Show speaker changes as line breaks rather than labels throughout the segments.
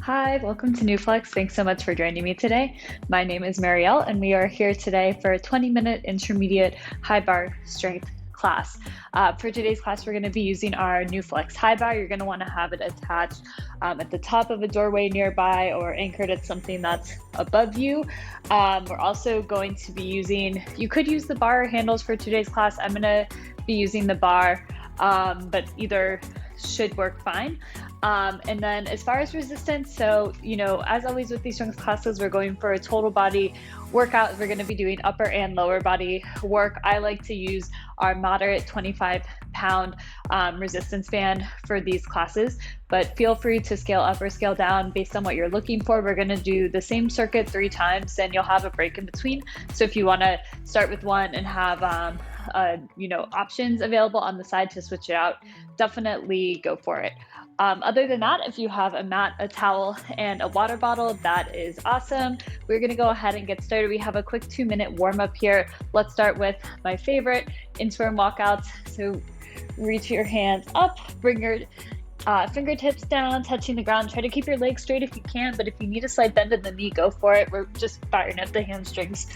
Hi, welcome to NouFlex. Thanks so much for joining me today. My name is Marielle, and we are here today for a 20-minute intermediate high bar strength class. For today's class, we're going to be using our NouFlex High Bar. You're going to want to have it attached at the top of a doorway nearby or anchored at something that's above you. We're also going to be using, you could use the bar handles for today's class. I'm going to be using the bar, but either should work fine. And then as far as resistance, so, as always with these strength classes, we're going for a total body workout. We're going to be doing upper and lower body work. I like to use our moderate 25-pound resistance band for these classes, but feel free to scale up or scale down based on what you're looking for. We're going to do the same circuit 3 times, and you'll have a break in between. So if you want to start with one and have options available on the side to switch it out, definitely go for it. Other than that, if you have a mat, a towel, and a water bottle, that is awesome. We're going to go ahead and get started. We have a quick 2-minute warm up here. Let's start with my favorite, inchworm walkouts. So reach your hands up, bring your fingertips down, touching the ground. Try to keep your legs straight if you can, but if you need a slight bend in the knee, go for it. We're just firing at the hamstrings.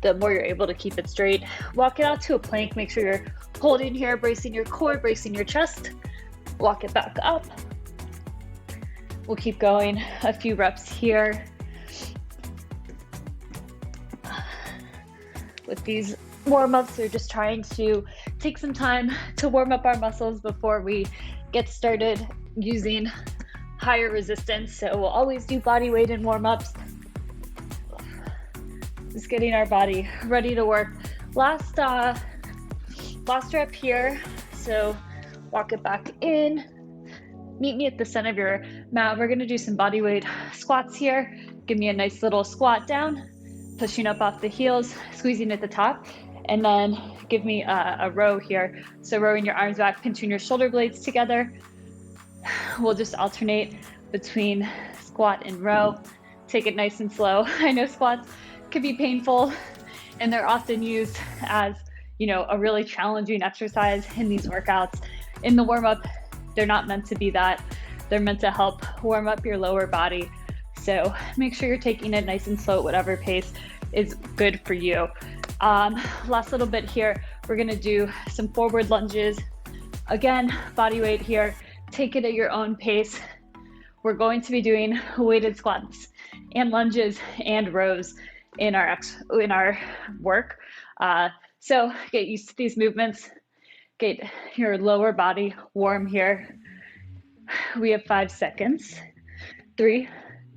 The more you're able to keep it straight. Walk it out to a plank. Make sure you're holding here, bracing your core, bracing your chest. Walk it back up. We'll keep going. A few reps here. With these warm-ups, we're just trying to take some time to warm up our muscles before we get started using higher resistance. So we'll always do body weight in warm-ups. Just getting our body ready to work. Last rep here. So walk it back in. Meet me at the center of your mat. We're gonna do some body weight squats here. Give me a nice little squat down, pushing up off the heels, squeezing at the top, and then give me a row here. So rowing your arms back, pinching your shoulder blades together. We'll just alternate between squat and row. Take it nice and slow. I know squats can be painful, and they're often used as, a really challenging exercise in these workouts. In the warm-up, they're not meant to be that. They're meant to help warm up your lower body. So make sure you're taking it nice and slow at whatever pace is good for you. Last little bit here, we're gonna do some forward lunges. Again, body weight here. Take it at your own pace. We're going to be doing weighted squats and lunges and rows in our work. So get used to these movements. Get your lower body warm here. We have 5 seconds. 3,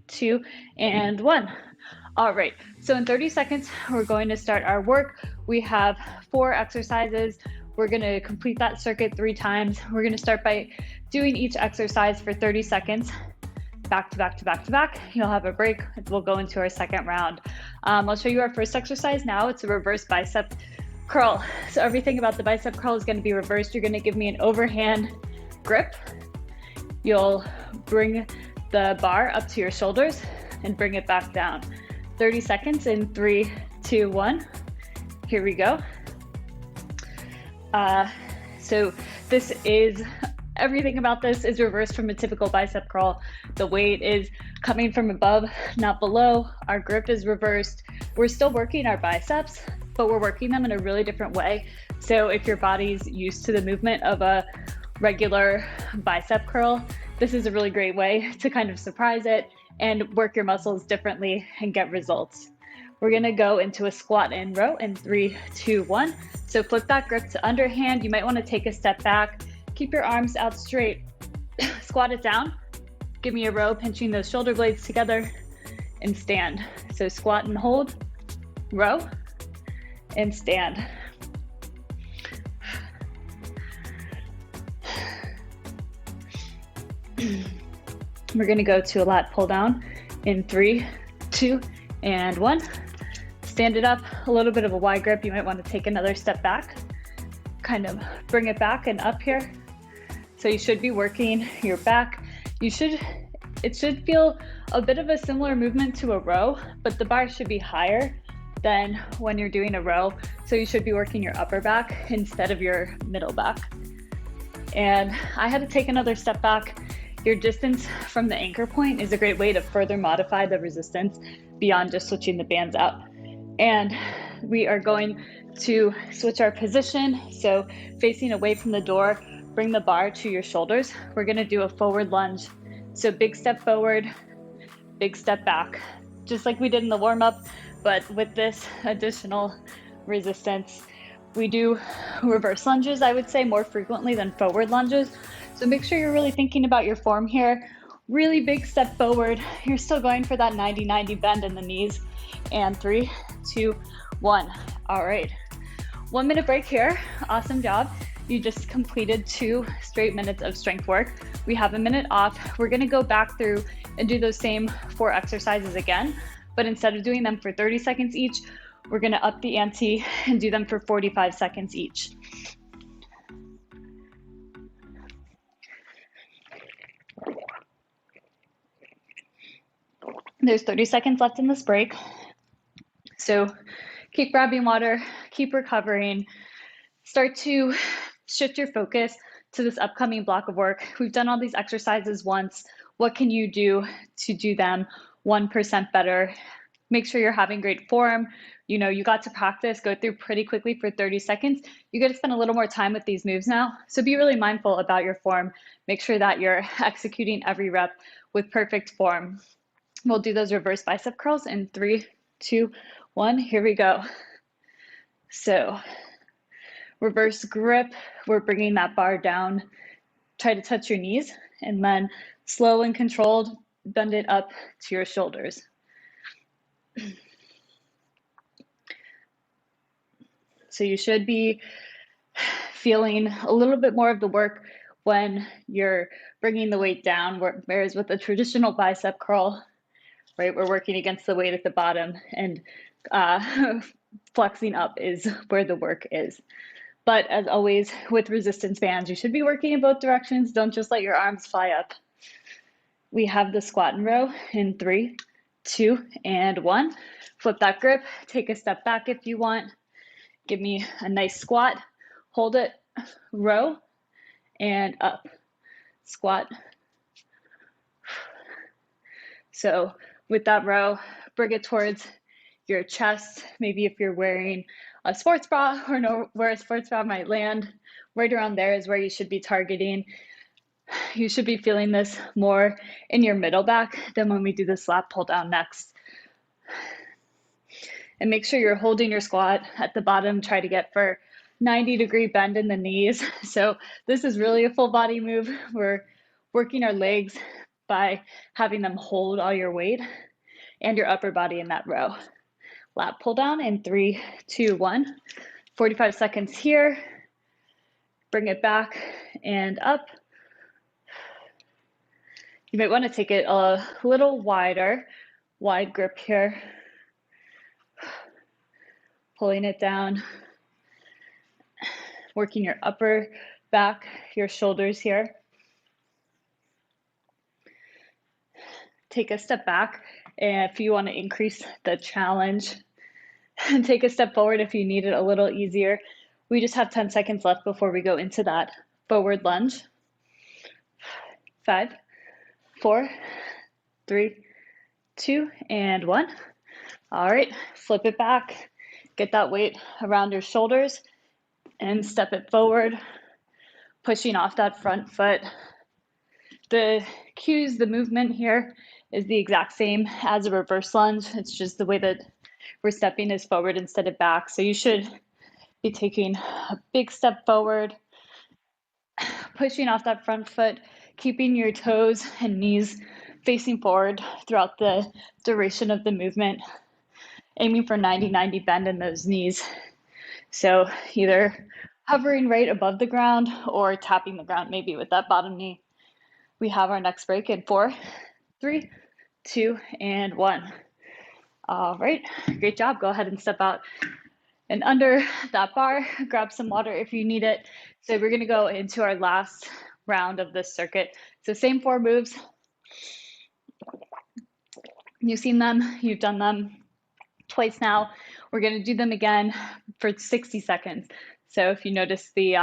2, and 1. All right, so in 30 seconds, we're going to start our work. We have 4 exercises. We're gonna complete that circuit 3 times. We're gonna start by doing each exercise for 30 seconds, back to back to back to back. You'll have a break. We'll go into our second round. I'll show you our first exercise now. It's a reverse bicep curl. So everything about the bicep curl is going to be reversed. You're going to give me an overhand grip. You'll bring the bar up to your shoulders and bring it back down. 30 seconds in 3, 2, 1. Here we go. So everything about this is reversed from a typical bicep curl. The weight is coming from above, not below. Our grip is reversed. We're still working our biceps, but we're working them in a really different way. So if your body's used to the movement of a regular bicep curl, this is a really great way to kind of surprise it and work your muscles differently and get results. We're gonna go into a squat and row in 3, 2, 1. So flip that grip to underhand. You might wanna take a step back. Keep your arms out straight. Squat it down. Give me a row, pinching those shoulder blades together, and stand. So squat and hold, row, and stand. We're gonna go to a lat pull down in 3, 2, and 1. Stand it up, a little bit of a wide grip. You might want to take another step back, kind of bring it back and up here. So you should be working your back. It should feel a bit of a similar movement to a row, but the bar should be higher than when you're doing a row. So you should be working your upper back instead of your middle back. And I had to take another step back. Your distance from the anchor point is a great way to further modify the resistance beyond just switching the bands out. And we are going to switch our position. So facing away from the door, bring the bar to your shoulders. We're gonna do a forward lunge. So big step forward, big step back, just like we did in the warm-up, but with this additional resistance. We do reverse lunges, I would say, more frequently than forward lunges. So make sure you're really thinking about your form here. Really big step forward. You're still going for that 90-90 bend in the knees. And 3, 2, 1. All right. 1 minute break here. Awesome job. You just completed 2 straight minutes of strength work. We have a minute off. We're gonna go back through and do those same 4 exercises again, but instead of doing them for 30 seconds each, we're gonna up the ante and do them for 45 seconds each. There's 30 seconds left in this break. So keep grabbing water, keep recovering, start to shift your focus to this upcoming block of work. We've done all these exercises once. What can you do to do them 1% better? Make sure you're having great form. You know, you got to practice, go through pretty quickly for 30 seconds. You get to spend a little more time with these moves now. So be really mindful about your form. Make sure that you're executing every rep with perfect form. We'll do those reverse bicep curls in 3, 2, 1. Here we go. So reverse grip, we're bringing that bar down. Try to touch your knees, and then slow and controlled, bend it up to your shoulders. So you should be feeling a little bit more of the work when you're bringing the weight down, whereas with a traditional bicep curl, right, we're working against the weight at the bottom, and flexing up is where the work is. But as always, with resistance bands, you should be working in both directions. Don't just let your arms fly up. We have the squat and row in 3, 2, and 1. Flip that grip, take a step back if you want. Give me a nice squat, hold it, row, and up. Squat. So with that row, bring it towards your chest. Maybe if you're wearing a sports bra or know where a sports bra might land, right around there is where you should be targeting. You should be feeling this more in your middle back than when we do the slap pull down next. And make sure you're holding your squat at the bottom. Try to get for 90-degree bend in the knees. So this is really a full body move. We're working our legs by having them hold all your weight and your upper body in that row. Lat pull down in 3, 2, 1. 45 seconds here. Bring it back and up. You might want to take it a little wider, wide grip here. Pulling it down. Working your upper back, your shoulders here. Take a step back, and if you want to increase the challenge, and take a step forward if you need it a little easier. We just have 10 seconds left before we go into that forward lunge. 5, 4, 3, 2, and 1. All right, flip it back. Get that weight around your shoulders and step it forward, pushing off that front foot. The cues, the movement here is the exact same as a reverse lunge. It's just the way that we're stepping is forward instead of back. So you should be taking a big step forward, pushing off that front foot, keeping your toes and knees facing forward throughout the duration of the movement, aiming for 90-90 bend in those knees. So either hovering right above the ground or tapping the ground maybe with that bottom knee. We have our next break in 4, 3, 2, and 1. All right, great job. Go ahead and step out and under that bar, grab some water if you need it. So we're gonna go into our last round of this circuit. So same 4 moves. You've seen them, you've done them twice now. We're going to do them again for 60 seconds. So if you notice the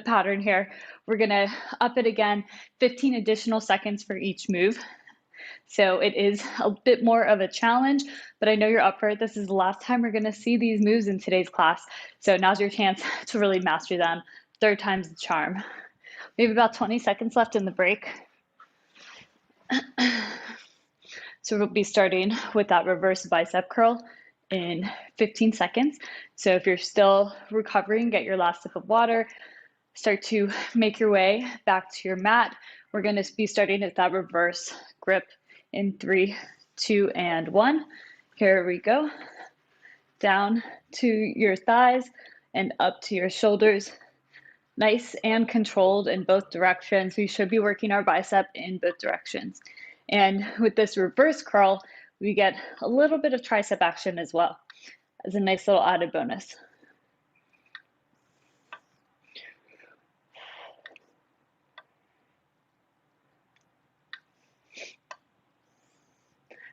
pattern here, we're going to up it again, 15 additional seconds for each move. So it is a bit more of a challenge, but I know you're up for it. This is the last time we're going to see these moves in today's class. So now's your chance to really master them. Third time's the charm. We have about 20 seconds left in the break. So we'll be starting with that reverse bicep curl in 15 seconds. So if you're still recovering, get your last sip of water, start to make your way back to your mat. We're going to be starting at that reverse grip in 3, 2, and 1. Here we go. Down to your thighs and up to your shoulders. Nice and controlled in both directions. We should be working our bicep in both directions. And with this reverse curl, we get a little bit of tricep action as well as a nice little added bonus.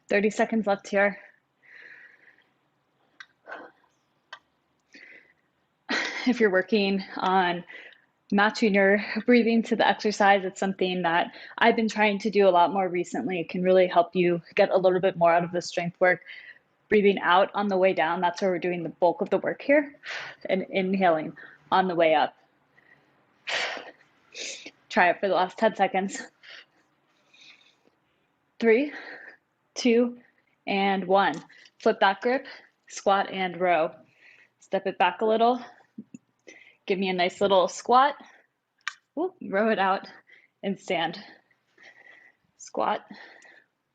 "30 seconds left here. If you're working on matching your breathing to the exercise, it's something that I've been trying to do a lot more recently. It can really help you get a little bit more out of the strength work. Breathing out on the way down, that's where we're doing the bulk of the work here, and inhaling on the way up. Try it for the last 10 seconds. 3, 2, and 1. Flip that grip, squat and row. Step it back a little. Give me a nice little squat. Ooh, row it out and stand. Squat,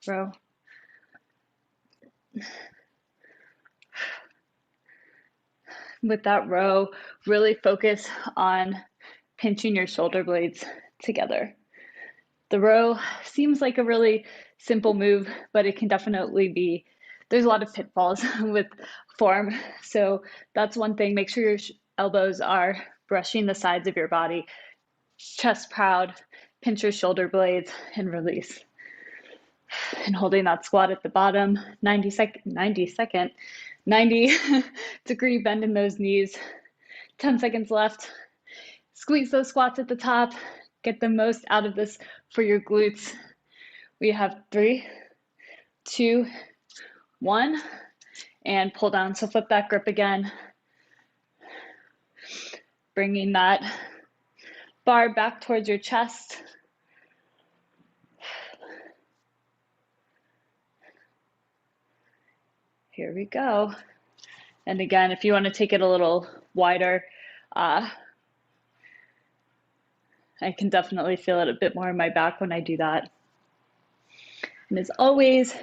row. With that row, really focus on pinching your shoulder blades together. The row seems like a really simple move, but it can definitely be, there's a lot of pitfalls with form. So that's one thing. Make sure your elbows are brushing the sides of your body. Chest proud, pinch your shoulder blades and release. And holding that squat at the bottom, 90 degree bend in those knees. 10 seconds left. Squeeze those squats at the top. Get the most out of this for your glutes. We have 3, 2, 1, and pull down. So flip that grip again. Bringing that bar back towards your chest. Here we go. And again, if you want to take it a little wider, I can definitely feel it a bit more in my back when I do that. And as always,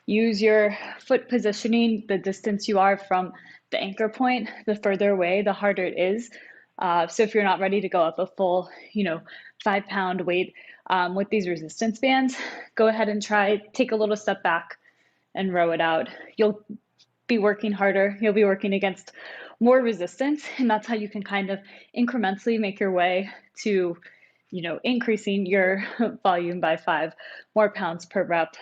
use your foot positioning. The distance you are from the anchor point, the further away, the harder it is. So if you're not ready to go up a full, 5-pound weight with these resistance bands, go ahead and take a little step back and row it out. You'll be working harder. You'll be working against more resistance, and that's how you can kind of incrementally make your way to, increasing your volume by 5 more pounds per rep.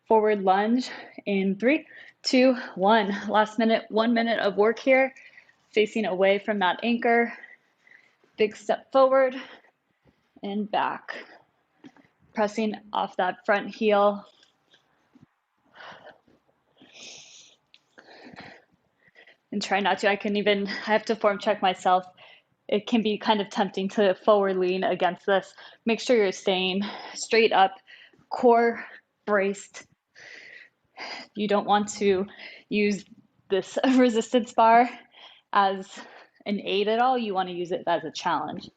Forward lunge in 3, 2, 1. Last minute, 1 minute of work here, facing away from that anchor. Big step forward and back. Pressing off that front heel. And try not to, I have to form check myself. It can be kind of tempting to forward lean against this. Make sure you're staying straight up, core braced. You don't want to use this resistance bar as an aid at all. You want to use it as a challenge.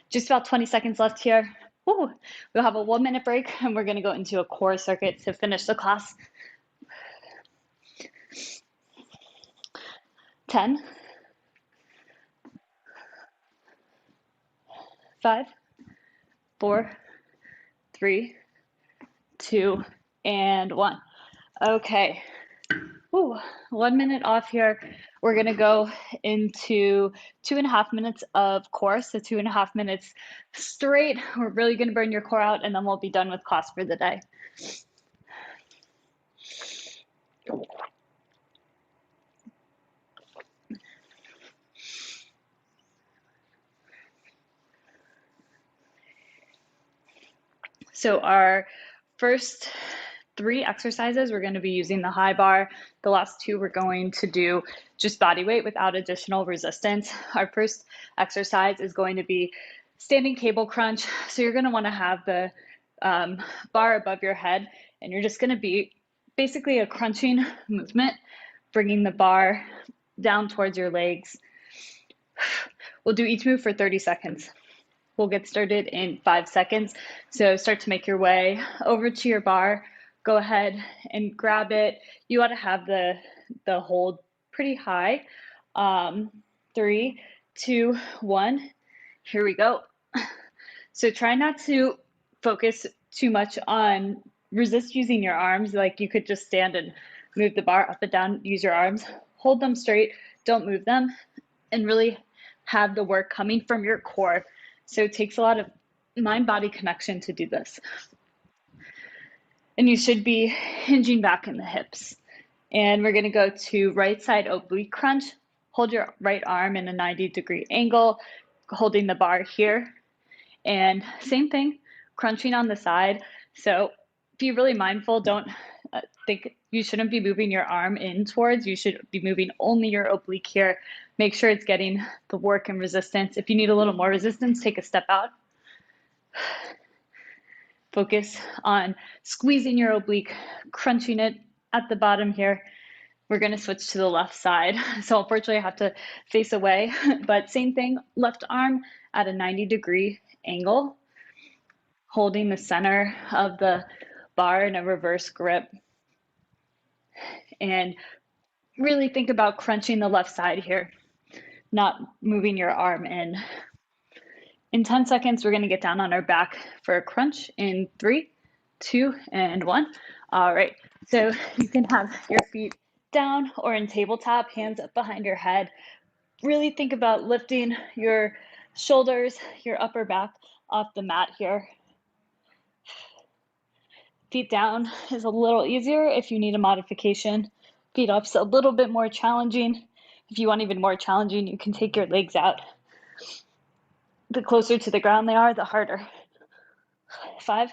Just about 20 seconds left here. We'll have a 1-minute break, and we're going to go into a core circuit to finish the class. 10, 5, 4, 3, 2, and 1. Okay. 1 minute off here. We're going to go into 2.5 minutes of core. So 2.5 minutes straight. We're really going to burn your core out, and then we'll be done with class for the day. So our first 3 exercises, we're going to be using the high bar. The last 2, we're going to do just body weight without additional resistance. Our first exercise is going to be standing cable crunch. So you're going to want to have the bar above your head, and you're just going to be basically a crunching movement, bringing the bar down towards your legs. We'll do each move for 30 seconds. We'll get started in 5 seconds. So start to make your way over to your bar. Go ahead and grab it. You ought to have the hold pretty high. 3, 2, 1. Here we go. So try not to focus too much on resist using your arms. Like you could just stand and move the bar up and down, use your arms, hold them straight, don't move them, and really have the work coming from your core. So it takes a lot of mind-body connection to do this. And you should be hinging back in the hips. And we're going to go to right side oblique crunch. Hold your right arm in a 90-degree angle, holding the bar here. And same thing, crunching on the side. So be really mindful. Don't think you shouldn't be moving your arm in towards. You should be moving only your oblique here. Make sure it's getting the work and resistance. If you need a little more resistance, take a step out. Focus on squeezing your oblique, crunching it at the bottom here. We're going to switch to the left side. So unfortunately, I have to face away, but same thing, left arm at a 90-degree angle, holding the center of the bar in a reverse grip. And really think about crunching the left side here, not moving your arm in. In 10 seconds, we're going to get down on our back for a crunch in 3, 2, and 1. All right, so you can have your feet down or in tabletop, hands up behind your head. Really think about lifting your shoulders, your upper back off the mat here. Feet down is a little easier if you need a modification. Feet up's a little bit more challenging. If you want even more challenging, you can take your legs out. The closer to the ground they are, the harder. 5,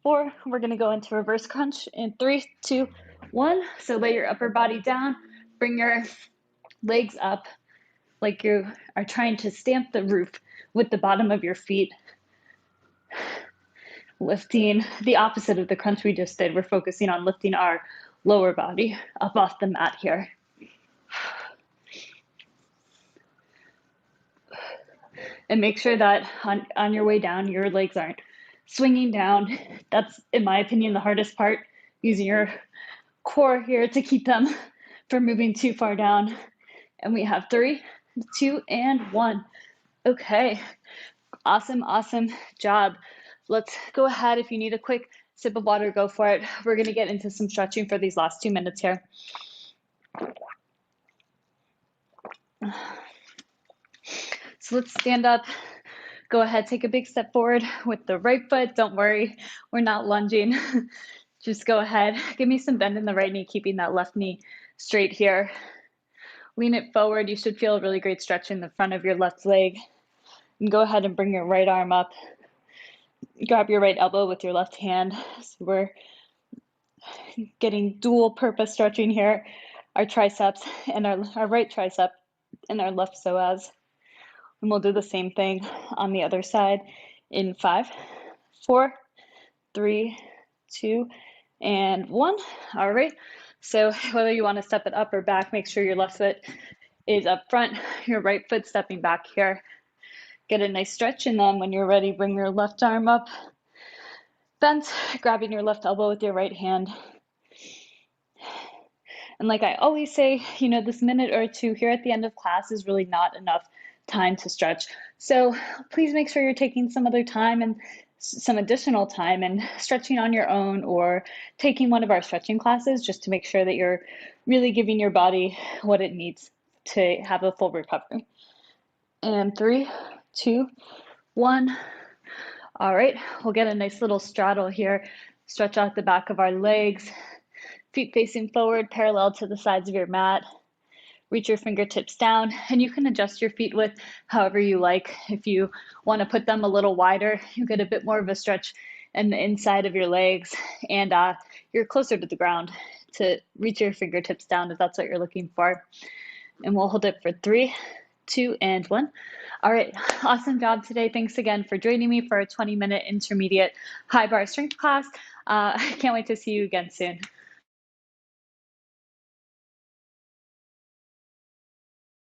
4, we're going to go into reverse crunch in 3, 2, 1. So lay your upper body down, bring your legs up like you are trying to stamp the roof with the bottom of your feet. Lifting the opposite of the crunch we just did. We're focusing on lifting our lower body up off the mat here. And make sure that on your way down, your legs aren't swinging down. That's, in my opinion, the hardest part, using your core here to keep them from moving too far down. And we have 3, 2, and 1. Okay, awesome job. Let's go ahead. If you need a quick sip of water, go for it. We're going to get into some stretching for these last 2 minutes here. So let's stand up. Go ahead, take a big step forward with the right foot. Don't worry, we're not lunging. Just go ahead. Give me some bend in the right knee, keeping that left knee straight here. Lean it forward. You should feel a really great stretch in the front of your left leg. And go ahead and bring your right arm up. Grab your right elbow with your left hand. So we're getting dual purpose stretching here. Our triceps and our right tricep and our left psoas. And we'll do the same thing on the other side in 5, 4, 3, 2, and 1. All right. So whether you want to step it up or back, make sure your left foot is up front, your right foot stepping back here. Get a nice stretch, and then when you're ready, bring your left arm up, bent, grabbing your left elbow with your right hand. And like I always say, this minute or 2 here at the end of class is really not enough time to stretch. So please make sure you're taking some other time and some additional time and stretching on your own, or taking one of our stretching classes, just to make sure that you're really giving your body what it needs to have a full recovery. And 3, 2, 1. All right, we'll get a nice little straddle here. Stretch out the back of our legs, feet facing forward, parallel to the sides of your mat. Reach your fingertips down, and you can adjust your feet width however you like. If you want to put them a little wider, you get a bit more of a stretch and the inside of your legs, and you're closer to the ground to reach your fingertips down if that's what you're looking for. And we'll hold it for 3, 2, and 1. All right, awesome job today. Thanks again for joining me for a 20-minute intermediate high bar strength class. I can't wait to see you again soon.